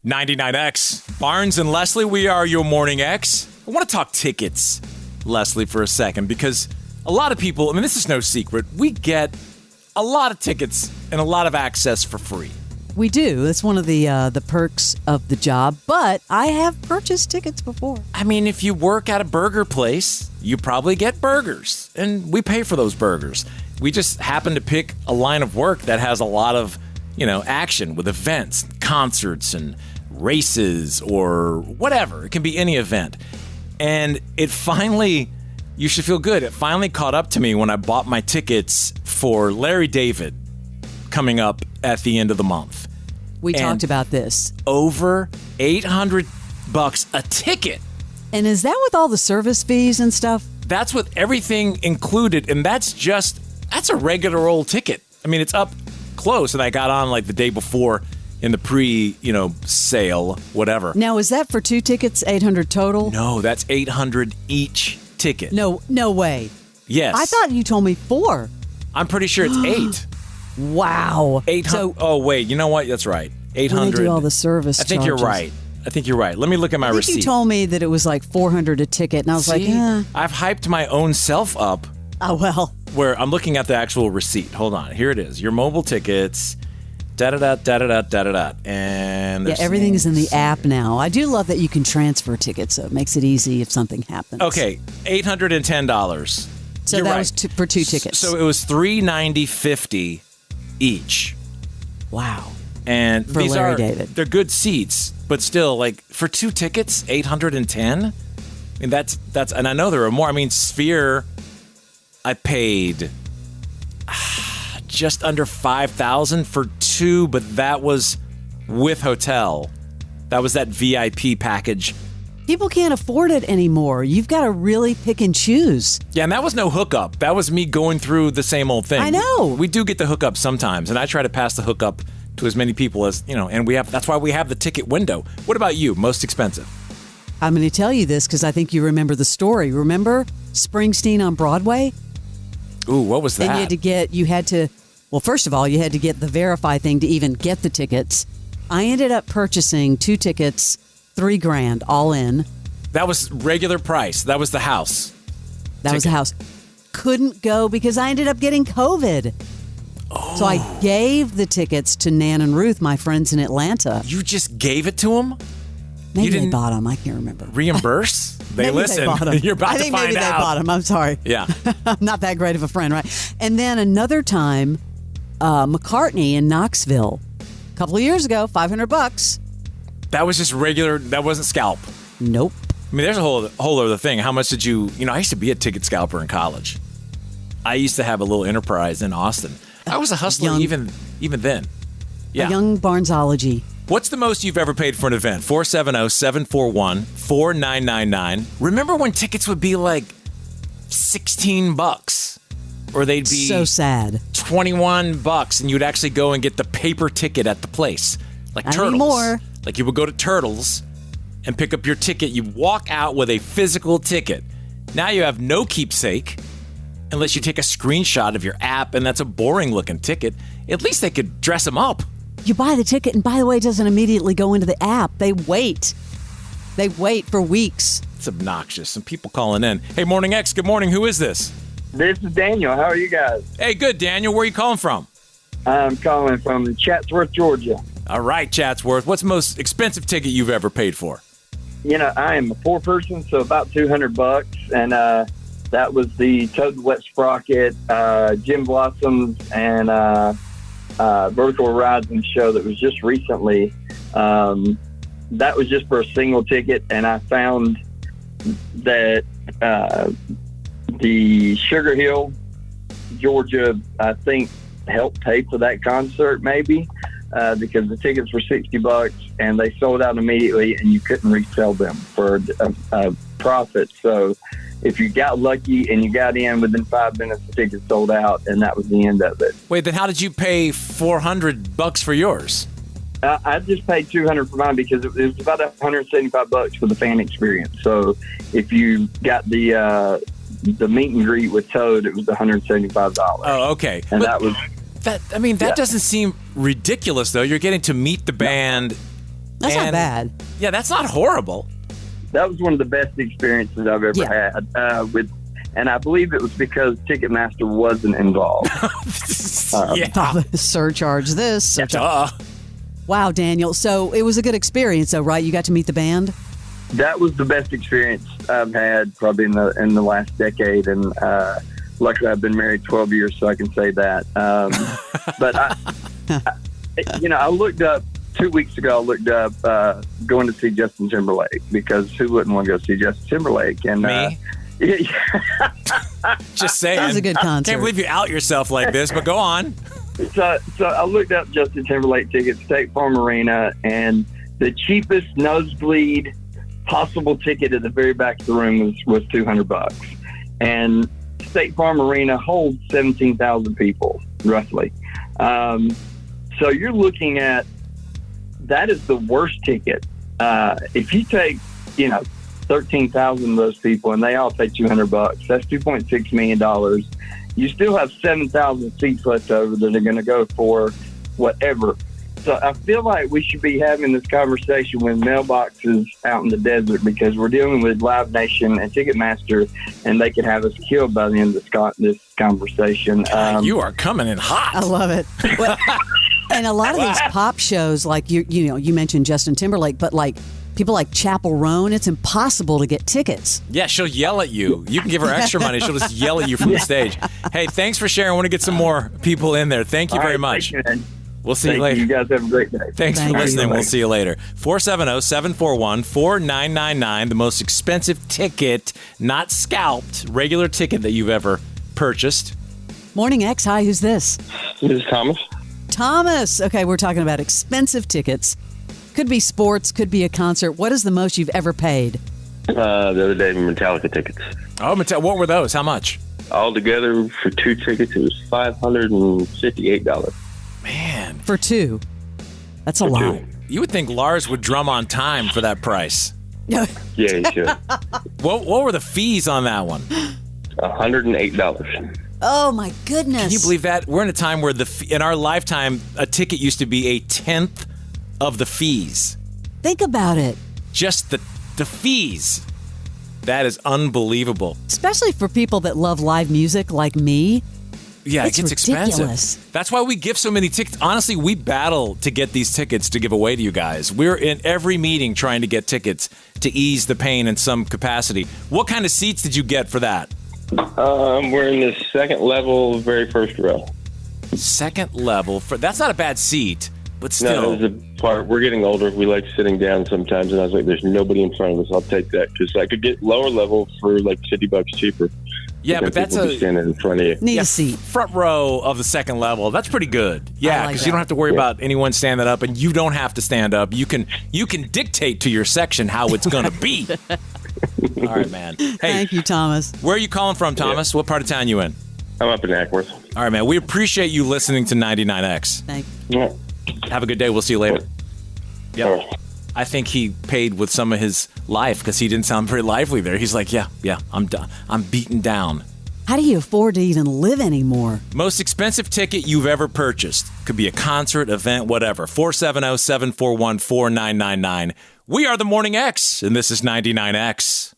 99X. Barnes and Leslie, we are your Morning X. I want to talk tickets, Leslie, for a second, because a lot of people, this is no secret, we get a lot of tickets and a lot of access for free. We do. It's one of the perks of the job, but I have purchased tickets before. If you work at a burger place, you probably get burgers, and we pay for those burgers. We just happen to pick a line of work that has a lot of, action with events, concerts, and races, or whatever. It can be any event. And it finally, you should feel good, it finally caught up to me when I bought my tickets for Larry David coming up at the end of the month. We talked about this. Over $800 a ticket. And is that with all the service fees and stuff? That's with everything included, and that's a regular old ticket. It's up close, and I got on like the day before in the sale, whatever. Now, is that for 2 tickets, 800 total? No, that's 800 each ticket. No way. Yes. I thought you told me 4. I'm pretty sure it's 8. Wow. 800. Oh, wait. You know what? That's right. 800. When they do all the service I think charges. I think you're right. Let me look at my receipt. You told me that it was like $400 a ticket, and I was like, I've hyped my own self up. Oh, well. Where I'm looking at the actual receipt. Hold on. Here it is. Your mobile tickets. Da-da-da, da-da-da, da-da-da. And everything is in the app now. I do love that you can transfer tickets, so it makes it easy if something happens. Okay, $810. So You're that right. was for 2 tickets. So it was $390.50 each. Wow. And for these Larry David. They're good seats, but still, like for 2 tickets, $810. That's and I know there are more. Sphere, I paid just under $5,000 for 2, but that was with hotel. That was that VIP package. People can't afford it anymore. You've got to really pick and choose. Yeah, and that was no hookup. That was me going through the same old thing. I know. We do get the hookup sometimes, and I try to pass the hookup to as many people as, and that's why we have the ticket window. What about you? Most expensive? I'm going to tell you this because I think you remember the story. Remember Springsteen on Broadway? Ooh, what was that? And first of all, you had to get the verify thing to even get the tickets. I ended up purchasing 2 tickets, $3,000 all in. That was regular price. That was the house. That was the house. Couldn't go because I ended up getting COVID. Oh. So I gave the tickets to Nan and Ruth, my friends in Atlanta. You just gave it to them? Maybe they bought them. I can't remember. Reimburse? They listen. They bought them. You're about to find out. Maybe they bought them. I'm sorry. Yeah. I'm not that great of a friend, right? And then another time, McCartney in Knoxville, a couple of years ago, $500. That was just regular. That wasn't scalp. Nope. There's a whole other thing. How much did you? I used to be a ticket scalper in college. I used to have a little enterprise in Austin. I was a hustler even then. Yeah. A young Barnesology. What's the most you've ever paid for an event? 470-741-4999. Remember when tickets would be like $16? Or they'd be so sad. $21, and you'd actually go and get the paper ticket at the place. Like Not Turtles. Anymore. Like you would go to Turtles and pick up your ticket. You walk out with a physical ticket. Now you have no keepsake unless you take a screenshot of your app, and that's a boring-looking ticket. At least they could dress them up. You buy the ticket, and by the way, it doesn't immediately go into the app. They wait. They wait for weeks. It's obnoxious. Some people calling in. Hey, Morning X, good morning. Who is this? This is Daniel. How are you guys? Hey, good, Daniel. Where are you calling from? I'm calling from Chatsworth, Georgia. All right, Chatsworth. What's the most expensive ticket you've ever paid for? I am a poor person, so about $200, and that was the Toad Wet Sprocket, Jim Blossoms, and Vertical Horizon show that was just recently. That was just for a single ticket, and I found that the Sugar Hill, Georgia, I think helped pay for that concert maybe because the tickets were $60 and they sold out immediately and you couldn't resell them for a profit. So if you got lucky and you got in within 5 minutes, the tickets sold out, and that was the end of it. Wait, then how did you pay $400 for yours? I just paid $200 for mine because it was about $175 for the fan experience. So if you got the meet and greet with Toad, it was $175. Oh, okay. And but that was that. That doesn't seem ridiculous though. You're getting to meet the band That's not bad. Yeah, that's not horrible. That was one of the best experiences I've ever had and I believe it was because Ticketmaster wasn't involved. Surcharge this. Duh. Wow, Daniel. So it was a good experience, though, right? You got to meet the band? That was the best experience I've had probably in the last decade. And luckily, I've been married 12 years, so I can say that. But, I looked up 2 weeks ago, going to see Justin Timberlake, because who wouldn't want to go see Justin Timberlake? And Me? Just saying. That was a good concert. Can't believe you out yourself like this, but go on. So I looked up Justin Timberlake tickets, State Farm Arena, and the cheapest nosebleed possible ticket at the very back of the room was $200. And State Farm Arena holds 17,000 people, roughly. So you're looking at, that is the worst ticket. If you take, 13,000 of those people and they all pay $200, that's $2.6 million. You still have 7,000 seats left over that are going to go for whatever. So I feel like we should be having this conversation with mailboxes out in the desert, because we're dealing with Live Nation and Ticketmaster, and they could have us killed by the end of this conversation. You are coming in hot. I love it. Well, and a lot of these pop shows, like you mentioned Justin Timberlake, but like people like Chappell Roan, it's impossible to get tickets. Yeah, she'll yell at you. You can give her extra money. She'll just yell at you from the stage. Hey, thanks for sharing. I want to get some more people in there. Thank you very much. Thank you, man. We'll see you later. You guys have a great day. Thanks for listening. We'll see you later. 470-741-4999, the most expensive ticket, not scalped, regular ticket that you've ever purchased. Morning X, hi, who's this? This is Thomas. Thomas. Okay, we're talking about expensive tickets. Could be sports, could be a concert. What is the most you've ever paid? The other day, Metallica tickets. Oh, what were those? How much? All together for 2 tickets, it was $558. Man. For 2. That's a lot. You would think Lars would drum on time for that price. Yeah, he should. What were the fees on that one? $108. Oh, my goodness. Can you believe that? We're in a time where in our lifetime, a ticket used to be a 1/10 of the fees. Think about it. Just the fees. That is unbelievable. Especially for people that love live music like me. Yeah, it gets ridiculous. expensive. That's why we give so many tickets. Honestly, we battle to get these tickets to give away to you guys. We're in every meeting trying to get tickets to ease the pain in some capacity. What kind of seats did you get for that? We're in the second level, very first row. Second level. That's not a bad seat, but still. No, there's a part. We're getting older. We like sitting down sometimes, and I was like, there's nobody in front of us. I'll take that, because I could get lower level for like $50 cheaper. Yeah, but that's standing in front of you. Need a seat. Front row of the second level. That's pretty good. Yeah, because you don't have to worry about anyone standing up, and you don't have to stand up. You can dictate to your section how it's going to be. All right, man. Hey, thank you, Thomas. Where are you calling from, Thomas? Yeah. What part of town you in? I'm up in Ackworth. All right, man. We appreciate you listening to 99X. Thank you. Yeah. Have a good day. We'll see you later. Yeah. Right. I think he paid with some of his life, because he didn't sound very lively there. He's like, yeah, I'm done. I'm beaten down. How do you afford to even live anymore? Most expensive ticket you've ever purchased. Could be a concert, event, whatever. 470-741-4999. We are the Morning X, and this is 99X.